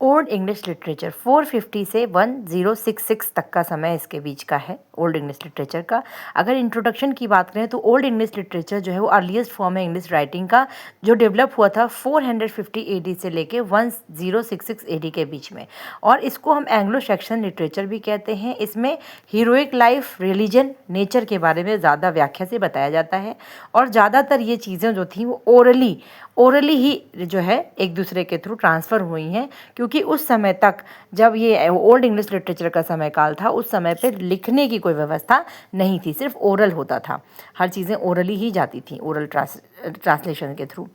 Old English literature 450 से 1066 तक का समय इसके बीच का है ओल्ड इंग्लिश लिटरेचर का। अगर इंट्रोडक्शन की बात करें तो ओल्ड इंग्लिश लिटरेचर जो है वो अर्लीस्ट फॉर्म है इंग्लिश राइटिंग का, जो डेवलप हुआ था 450 एडी से लेके 1066 एडी के बीच में। और इसको हम एंग्लो सेक्शन लिटरेचर भी कहते हैं। इसमें हीरोइक लाइफ, रिलीजन, नेचर के बारे में ज़्यादा व्याख्या से बताया जाता है और ज़्यादातर ये चीज़ें जो थी वो ओरली ही जो है एक दूसरे के थ्रू ट्रांसफ़र हुई हैं, क्योंकि उस समय तक जब ये ओल्ड इंग्लिश लिटरेचर का समय काल था उस समय पे लिखने की कोई व्यवस्था नहीं थी, सिर्फ ओरल होता था, हर चीज़ें ओरली ही जाती थी, ओरल ट्रांसलेशन के थ्रू।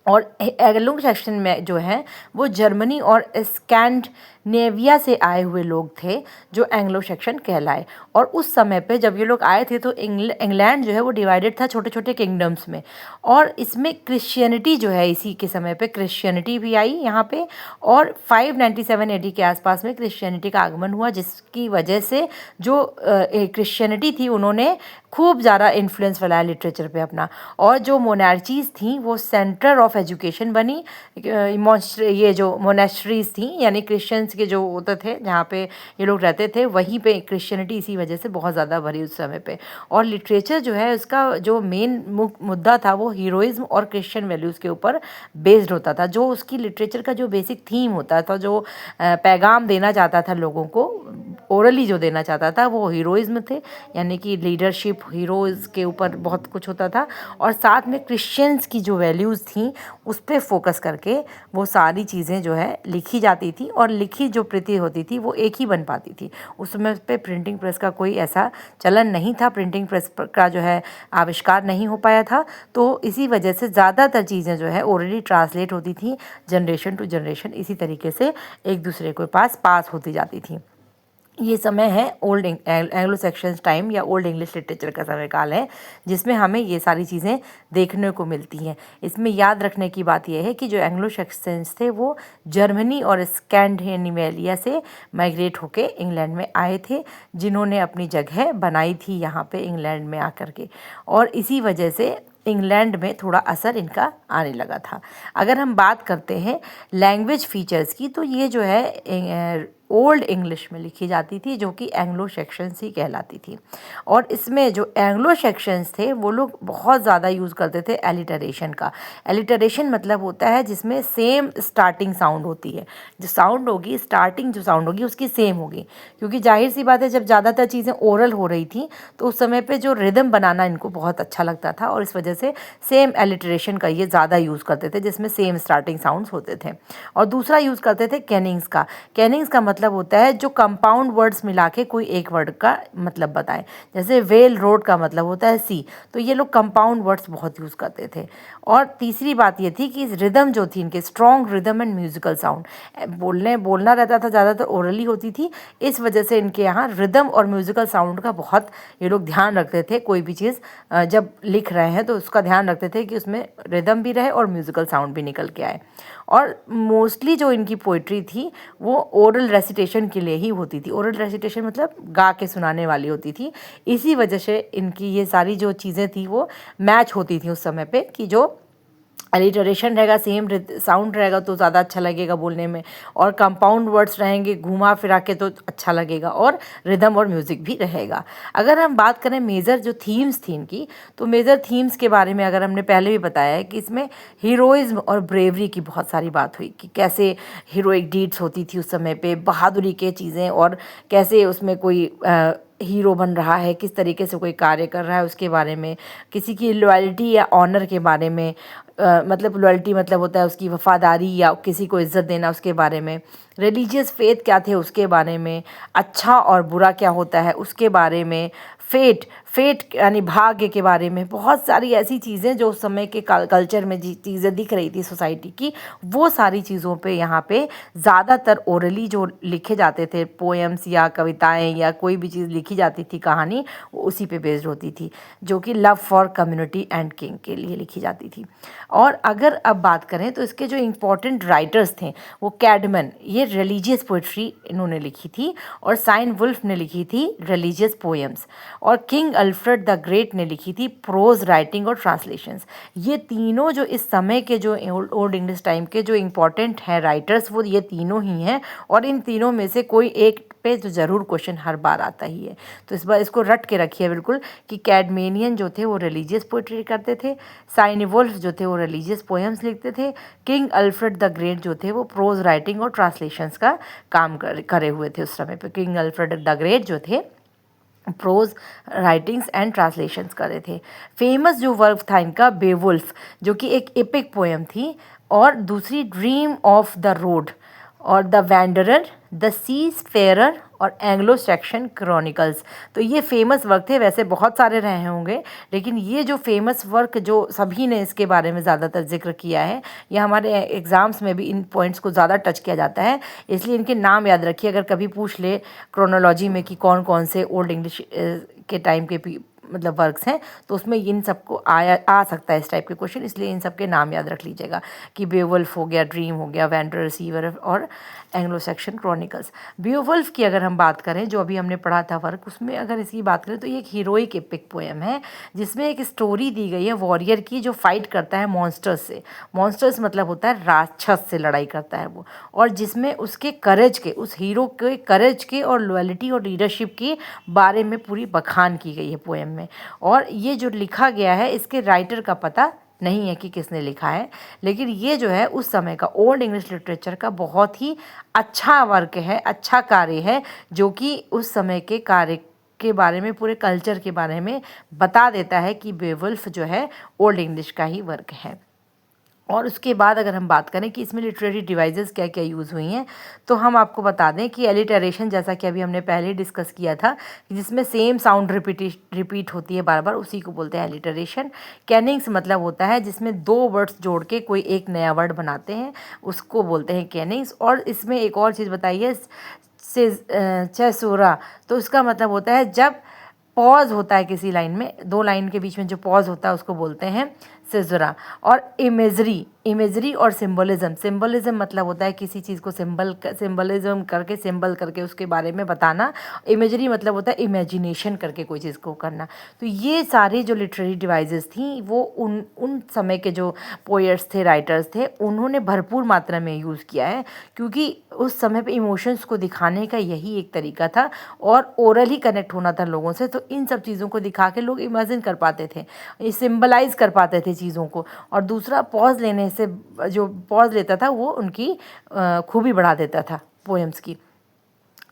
और एंग्लो सेक्शन में जो है वो जर्मनी और स्कैंडिनेविया से आए हुए लोग थे जो एंग्लो सेक्शन कहलाए। और उस समय पे जब ये लोग आए थे तो इंग्लैंड जो है वो डिवाइडेड था छोटे छोटे किंगडम्स में, और इसमें क्रिश्चियनिटी जो है इसी के समय पे क्रिश्चियनिटी भी आई यहाँ पे। और 597 एडी के आसपास में क्रिश्चियनिटी का आगमन हुआ, जिसकी वजह से जो क्रिश्चियनिटी थी उन्होंने खूब ज़्यादा इन्फ्लुएंस फैलाया लिटरेचर पे अपना। और जो मोनार्चीज़ थी वो सेंटर ऑफ एजुकेशन बनी। ये जो मोनेस्ट्रीज़ थी यानी क्रिश्चियंस के जो होते थे जहाँ पे ये लोग रहते थे, वहीं पे क्रिश्चियनिटी इसी वजह से बहुत ज़्यादा बढ़ी उस समय पे। और लिटरेचर जो है उसका जो मेन मुद्दा था वो हीरोइज्म और क्रिश्चियन वैल्यूज़ के ऊपर बेस्ड होता था। जो उसकी लिटरेचर का जो बेसिक थीम होता था, जो पैगाम देना चाहता था लोगों को, ओरली जो देना चाहता था, वो हीरोइज्म थे, यानी कि लीडरशिप, हीरोज़ के ऊपर बहुत कुछ होता था। और साथ में क्रिश्चियंस की जो वैल्यूज़ थी उस पर फोकस करके वो सारी चीज़ें जो है लिखी जाती थी, और लिखी जो प्रति होती थी वो एक ही बन पाती थी। उस समय पे प्रिंटिंग प्रेस का कोई ऐसा चलन नहीं था, प्रिंटिंग प्रेस का जो है आविष्कार नहीं हो पाया था, तो इसी वजह से ज़्यादातर चीज़ें जो है ओरली ट्रांसलेट होती थी, जनरेशन टू जनरेशन इसी तरीके से एक दूसरे के पास होती जाती थी। ये समय है ओल्ड एंग्लो सेक्शन टाइम या ओल्ड इंग्लिश लिटरेचर का समय काल है, जिसमें हमें ये सारी चीज़ें देखने को मिलती हैं। इसमें याद रखने की बात यह है कि जो एंग्लो सेक्शंस थे वो जर्मनी और स्कैंडिनेविया से माइग्रेट होके इंग्लैंड में आए थे, जिन्होंने अपनी जगह बनाई थी यहाँ पे इंग्लैंड में आकर के, और इसी वजह से इंग्लैंड में थोड़ा असर इनका आने लगा था। अगर हम बात करते हैं लैंग्वेज फीचर्स की, तो ये जो है ओल्ड इंग्लिश में लिखी जाती थी, जो कि एंग्लो सेक्शंस ही कहलाती थी। और इसमें जो एंग्लो सेक्शंस थे वो लोग बहुत ज़्यादा यूज़ करते थे एलिटरेशन का। एलिटरेशन मतलब होता है जिसमें सेम स्टार्टिंग साउंड होती है, जो साउंड होगी, स्टार्टिंग जो साउंड होगी उसकी सेम होगी, क्योंकि जाहिर सी बात है जब ज़्यादातर चीज़ें ओरल हो रही थी तो उस समय पे जो रिदम बनाना इनको बहुत अच्छा लगता था, और इस वजह से सेम एलिटरेशन का ये ज़्यादा यूज़ करते थे, जिसमें सेम स्टार्टिंग साउंड्स होते थे। और दूसरा यूज़ करते थे कैनिंग्स का। कैनिंग्स का मतलब होता है जो कंपाउंड वर्ड्स मिला के कोई एक वर्ड का मतलब बताएं, जैसे वेल रोड का मतलब होता है सी, तो ये लोग कंपाउंड वर्ड्स बहुत यूज़ करते थे। और तीसरी बात ये थी कि रिदम जो थी इनके, strong rhythm and musical sound, बोलना रहता था, ज़्यादातर ओरली होती थी, इस वजह से इनके यहाँ रिदम और म्यूजिकल साउंड का बहुत ये लोग ध्यान रखते थे। कोई भी चीज़ जब लिख रहे हैं तो उसका ध्यान रखते थे कि उसमें रिदम भी रहे और म्यूजिकल साउंड भी निकल के आए। और मोस्टली जो इनकी पोइट्री थी वो ओरल रेसिटेशन के लिए ही होती थी। ओरल रेसिटेशन मतलब गा के सुनाने वाली होती थी, इसी वजह से इनकी ये सारी जो चीज़ें थी वो मैच होती थी उस समय पे, कि जो अलिटरेशन रहेगा, सेम साउंड रहेगा तो ज़्यादा अच्छा लगेगा बोलने में, और कंपाउंड वर्ड्स रहेंगे घुमा फिरा के तो अच्छा लगेगा, और रिदम और म्यूज़िक भी रहेगा। अगर हम बात करें मेजर जो थीम्स थी इनकी, तो मेजर थीम्स के बारे में अगर हमने पहले भी बताया है कि इसमें हीरोइज्म और ब्रेवरी की बहुत सारी बात हुई, कि कैसे हीरोइक डीड्स होती थी उस समय पे, बहादुरी के चीज़ें, और कैसे उसमें कोई हीरो बन रहा है, किस तरीके से कोई कार्य कर रहा है उसके बारे में, किसी की लॉयल्टी या ऑनर के बारे में, मतलब लॉयल्टी मतलब होता है उसकी वफादारी या किसी को इज्जत देना, उसके बारे में, रिलीजियस फेथ क्या थे उसके बारे में, अच्छा और बुरा क्या होता है उसके बारे में, फेट यानी भाग्य के बारे में, बहुत सारी ऐसी चीज़ें जो उस समय के कल्चर में चीज़ें दिख रही थी सोसाइटी की, वो सारी चीज़ों पे यहाँ पे ज़्यादातर ओरली जो लिखे जाते थे पोएम्स या कविताएं या कोई भी चीज़ लिखी जाती थी, कहानी, वो उसी पे बेस्ड होती थी, जो कि love for community and king के लिए लिखी जाती थी। और अगर अब बात करें तो इसके जो इम्पोर्टेंट राइटर्स थे वो कैडमन, ये रिलीजियस पोइट्री इन्होंने लिखी थी, और साइन वुल्फ ने लिखी थी रिलीजियस पोएम्स, और किंग अल्फ्रेड द ग्रेट ने लिखी थी प्रोज राइटिंग और ट्रांसलेशंस। ये तीनों जो इस समय के जो ओल्ड इंग्लिश टाइम के जो इम्पोर्टेंट हैं राइटर्स, वो ये तीनों ही हैं, और इन तीनों में से कोई एक पे तो ज़रूर क्वेश्चन हर बार आता ही है। तो इस बार इसको रट के रखिए बिल्कुल कि कैडमेनियन जो थे वो रिलीजियस पोइट्री करते थे, साइनिवुल्फ जो थे वो रिलीजियस पोएम्स लिखते थे, किंग अल्फ्रेड द ग्रेट जो थे वो प्रोज राइटिंग और ट्रांसलेशंस का काम करे हुए थे उस समय पे। किंग अल्फ्रेड द ग्रेट जो थे प्रोज राइटिंग्स एंड ट्रांसलेशंस करे थे। फेमस जो वर्क था इनका बेवुल्फ, जो कि एक एपिक पोएम थी, और दूसरी ड्रीम ऑफ द रोड, और the wanderer, the seize Ferrer, और एंग्लो सेक्शन क्रॉनिकल्स। तो ये फेमस वर्क थे। वैसे बहुत सारे रहे होंगे, लेकिन ये जो फेमस वर्क जो सभी ने इसके बारे में ज़्यादातर जिक्र किया है, या हमारे एग्ज़ाम्स में भी इन पॉइंट्स को ज़्यादा टच किया जाता है, इसलिए इनके नाम याद रखिए। अगर कभी पूछ ले क्रोनोलॉजी में कि कौन कौन से ओल्ड इंग्लिश के टाइम के मतलब वर्क्स हैं, तो उसमें इन सबको आ सकता है इस टाइप के क्वेश्चन, इसलिए इन सब के नाम याद रख लीजिएगा कि बेवुल्फ हो गया, ड्रीम हो गया, वैंडरर, सीवर और एंग्लो सेक्शन क्रॉनिकल्स। बेवुल्फ की अगर हम बात करें, जो अभी हमने पढ़ा था वर्क, उसमें अगर इसकी बात करें तो ये एक हीरोइक एपिक पोएम है, जिसमें एक स्टोरी दी गई है वॉरियर की, जो फाइट करता है मॉन्स्टर्स से। मॉन्स्टर्स मतलब होता है राक्षस से लड़ाई करता है वो, और जिसमें उसके करेज के, उस हीरो के करेज के और लॉयल्टी और लीडरशिप के बारे में पूरी बखान की गई है पोएम में। और ये जो लिखा गया है, इसके राइटर का पता नहीं है कि किसने लिखा है, लेकिन ये जो है उस समय का ओल्ड इंग्लिश लिटरेचर का बहुत ही अच्छा वर्क है, अच्छा कार्य है, जो कि उस समय के कार्य के बारे में, पूरे कल्चर के बारे में बता देता है कि बेवुल्फ जो है ओल्ड इंग्लिश का ही वर्क है। और उसके बाद अगर हम बात करें कि इसमें लिटरेरी डिवाइसेस क्या क्या यूज़ हुई हैं, तो हम आपको बता दें कि एलिटरेशन, जैसा कि अभी हमने पहले डिस्कस किया था, कि जिसमें सेम साउंड रिपीट होती है बार बार, उसी को बोलते हैं एलिटरेशन। कैनिंग्स मतलब होता है जिसमें दो वर्ड्स जोड़ के कोई एक नया वर्ड बनाते हैं, उसको बोलते हैं कैनिंग्स। और इसमें एक और चीज़ बताइए, चैसोरा, तो उसका मतलब होता है जब पॉज होता है किसी लाइन में, दो लाइन के बीच में जो पॉज होता है उसको बोलते हैं सिजुरा। और इमेजरी और सिंबलिज्म मतलब होता है किसी चीज़ को सिंबलिज्म करके, सिंबल करके उसके बारे में बताना। इमेजरी मतलब होता है इमेजिनेशन करके कोई चीज़ को करना। तो ये सारी जो लिटरेरी डिवाइसेस थी, वो उन समय के जो पोएट्स थे, राइटर्स थे, उन्होंने भरपूर मात्रा में यूज़ किया है, क्योंकि उस समय पे इमोशंस को दिखाने का यही एक तरीका था, और ओरल ही कनेक्ट होना था लोगों से। तो इन सब चीज़ों को दिखा के लोग इमेजिन कर पाते थे, सिंबलाइज कर पाते थे चीज़ों को। और दूसरा, पॉज लेने से, जो पॉज लेता था वो उनकी खूबी बढ़ा देता था पोएम्स की।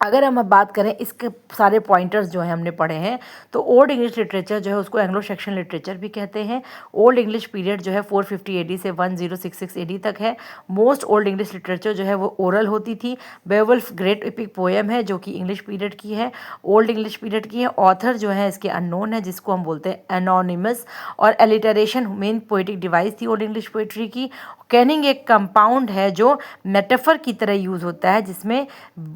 अगर हम अब बात करें, इसके सारे पॉइंटर्स जो हैं हमने पढ़े हैं, तो ओल्ड इंग्लिश लिटरेचर जो है उसको एंग्लो सेक्शन लिटरेचर भी कहते हैं। ओल्ड इंग्लिश पीरियड जो है 450 AD से 1066 AD तक है। मोस्ट ओल्ड इंग्लिश लिटरेचर जो है वो ओरल होती थी। बेवुल्फ ग्रेट एपिक पोएम है, जो कि इंग्लिश पीरियड की है, ओल्ड इंग्लिश पीरियड की है। ऑथर जो है इसके अननोन है, जिसको हम बोलते हैं एनोनिमस। और एलिटरेशन मेन पोएटिक डिवाइस थी ओल्ड इंग्लिश पोएट्री की। कैनिंग एक कंपाउंड है जो मेटाफर की तरह यूज़ होता है, जिसमें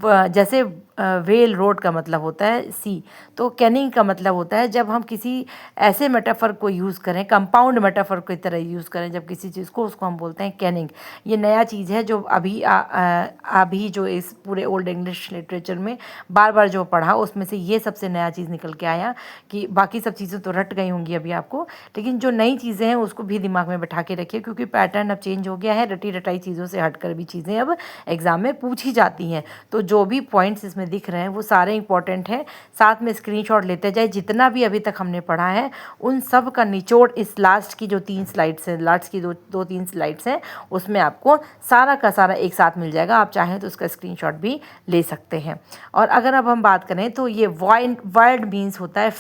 जैसे वेल रोड का मतलब होता है सी, तो कैनिंग का मतलब होता है जब हम किसी ऐसे मेटाफर को यूज़ करें, कंपाउंड मेटाफर की तरह यूज़ करें जब किसी चीज़ को, उसको हम बोलते हैं कैनिंग। ये नया चीज़ है जो अभी जो इस पूरे ओल्ड इंग्लिश लिटरेचर में बार बार जो पढ़ा, उसमें से ये सबसे नया चीज़ निकल के आया। कि बाकी सब चीज़ें तो रट गई होंगी अभी आपको, लेकिन जो नई चीज़ें हैं उसको भी दिमाग में बैठा के रखिए, क्योंकि पैटर्न अब चेंज हो गया है। रटी रटाई चीज़ों से हटकर भी चीज़ें अब एग्ज़ाम में पूछी जाती हैं। तो जो भी पॉइंट्स इसमें दिख रहे हैं वो सारे इंपॉर्टेंट हैं। साथ में स्क्रीनशॉट लेते जाए, जितना भी अभी तक हमने पढ़ा है उन सब का निचोड़ इस लास्ट की जो 3 स्लाइड्स हैं, लास्ट की दो 3 स्लाइड्स हैं, उसमें आपको सारा का सारा एक साथ मिल जाएगा। आप चाहें तो उसका स्क्रीनशॉट भी ले सकते हैं। और अगर अब हम बात करें तो ये वर्ड मीन्स होता है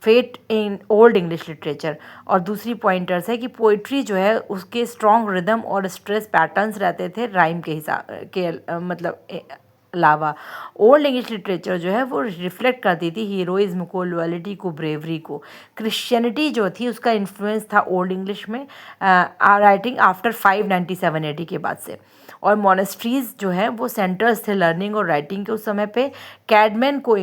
fate in old English literature. और दूसरी पॉइंटर्स है कि पोइट्री जो है उसके स्ट्रॉन्ग रिदम और स्ट्रेस पैटर्न्स रहते थे राइम के हिसाब के मतलब अलावा। ओल्ड इंग्लिश लिटरेचर जो है वो रिफ्लेक्ट करती थी हीरोइज्म को, लॉयल्टी को, ब्रेवरी को। क्रिश्चियनिटी जो थी उसका इन्फ्लुएंस था ओल्ड इंग्लिश में राइटिंग आफ्टर 597 AD के बाद से। और मोनेस्ट्रीज़ जो है वो सेंटर्स थे लर्निंग और राइटिंग के उस समय पे। कैडमैन को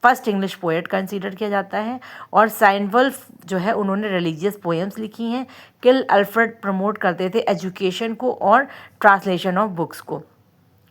फर्स्ट इंग्लिश पोएट कंसीडर किया जाता है। और साइनवुल्फ जो है उन्होंने रिलीजियस पोएम्स लिखी हैं। किंग अल्फ्रेड प्रमोट करते थे एजुकेशन को और ट्रांसलेशन ऑफ बुक्स को।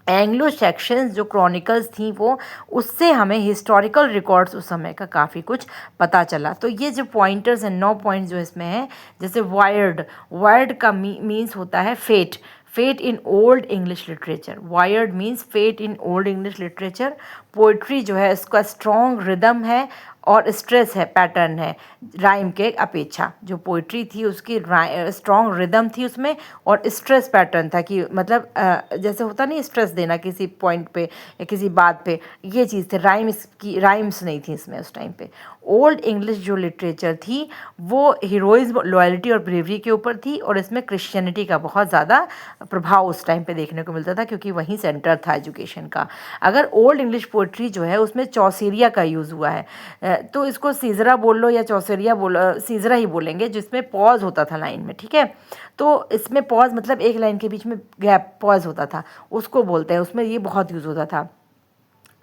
एंग्लो सेक्शंस जो क्रॉनिकल्स थी वो, उससे हमें हिस्टोरिकल रिकॉर्ड्स उस समय का काफ़ी कुछ पता चला। तो ये जो पॉइंटर्स हैं 9 पॉइंट्स जो इसमें हैं, जैसे वायर्ड, वायर्ड का मीन्स होता है fate, fate in old English literature, wyrd means fate in old English literature. Poetry जो है इसका स्ट्रॉन्ग रिदम है और स्ट्रेस है, पैटर्न है राइम के अपेक्षा। जो पोइट्री थी उसकी स्ट्रॉन्ग रिदम थी उसमें और स्ट्रेस पैटर्न था कि मतलब जैसे होता नहीं स्ट्रेस देना किसी पॉइंट पे या किसी बात पे, ये चीज़ थी। राइम्स नहीं थी इसमें उस टाइम पे। ओल्ड इंग्लिश जो लिटरेचर थी वो हीरोइज्म, लॉयल्टी और ब्रेवरी के ऊपर थी और इसमें क्रिश्चियनिटी का बहुत ज़्यादा प्रभाव उस टाइम पे देखने को मिलता था क्योंकि वहीं सेंटर था एजुकेशन का। अगर ओल्ड इंग्लिश पोइट्री जो है उसमें चौसेरिया का यूज़ हुआ है, तो इसको सीजरा बोल लो या चौसेरिया बोलो, सीजरा ही बोलेंगे, जिसमें पॉज होता था लाइन में, ठीक है। तो इसमें पॉज मतलब एक लाइन के बीच में गैप, पॉज होता था, उसको बोलते हैं, उसमें ये बहुत यूज़ होता था,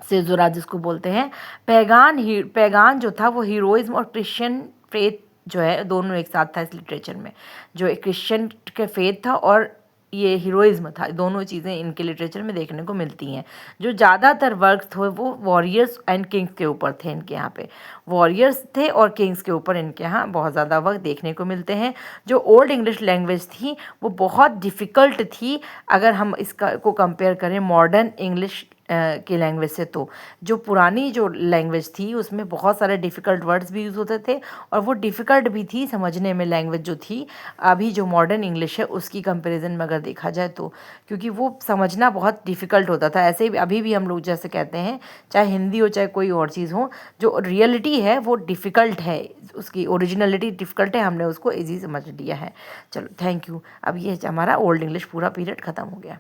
सीजरा जिसको बोलते हैं। पैगान जो था वो हीरोइज्म और क्रिश्चियन फेथ जो है दोनों एक साथ था इस लिटरेचर में। जो एक क्रिश्चियन के फेथ था और ये हीरोइज्म था, दोनों चीज़ें इनके लिटरेचर में देखने को मिलती हैं। जो ज़्यादातर वर्क थे वो वॉरियर्स एंड किंग्स के ऊपर थे, इनके यहाँ पे वॉरियर्स थे और किंग्स के ऊपर इनके यहाँ बहुत ज़्यादा वर्क देखने को मिलते हैं। जो ओल्ड इंग्लिश लैंग्वेज थी वो बहुत डिफ़िकल्ट थी अगर हम इसका को कंपेयर करें मॉडर्न इंग्लिश की लैंग्वेज से। तो जो पुरानी जो लैंग्वेज थी उसमें बहुत सारे डिफ़िकल्ट वर्ड्स भी यूज़ होते थे और वो डिफ़िकल्ट भी थी समझने में लैंग्वेज जो थी, अभी जो मॉडर्न इंग्लिश है उसकी कंपैरिजन में अगर देखा जाए तो, क्योंकि वो समझना बहुत डिफ़िकल्ट होता था। ऐसे ही अभी भी हम लोग जैसे कहते हैं, चाहे हिंदी हो चाहे कोई और चीज़ हो, जो रियलिटी है वो डिफ़िकल्ट है, उसकी ओरिजिनलिटी डिफ़िकल्ट है, हमने उसको ईजी समझ लिया है। चलो थैंक यू। अब ये हमारा ओल्ड इंग्लिश पूरा पीरियड ख़त्म हो गया।